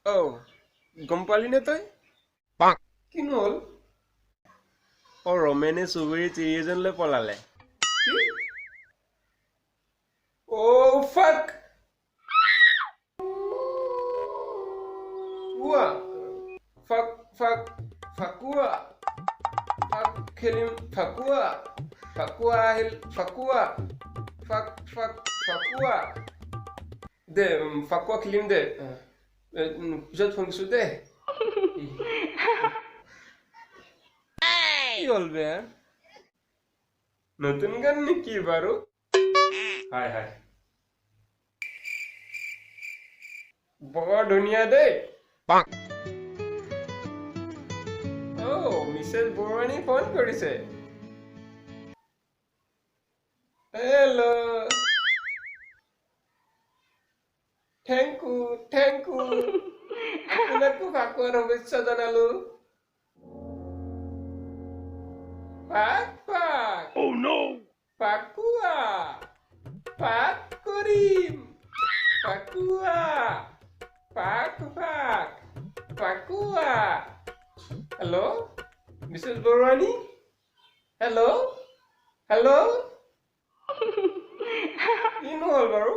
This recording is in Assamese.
Oh, গম পালি নে তই? কিনো হ'ল? ৰমেনে চুবুৰী তিৰি এজনলৈ পলালে। Oh, fuck! ফকুয়া খেলিম ফকুয়া আহিল ফকুয়া দে ফকুয়া খেলিম দে পিছত ফোন কৰিছো দে কি হ'ল বে নতুন গান নেকি বাৰু হাই হাই বৰ ধুনীয়া দেই মিছেছ বৰুৱানী ফোন কৰিছে হেল্ল' থেংক ইউ আপোনাকো ফাকুৱাৰ শুভেচ্ছা জনালো ফাকুৱা ফাক কৰিম ফাকুৱা ফাকুৱা হেল্ল' মিছেছ বৰুৱানী হেল্ল' কিনো হ'ল বাৰু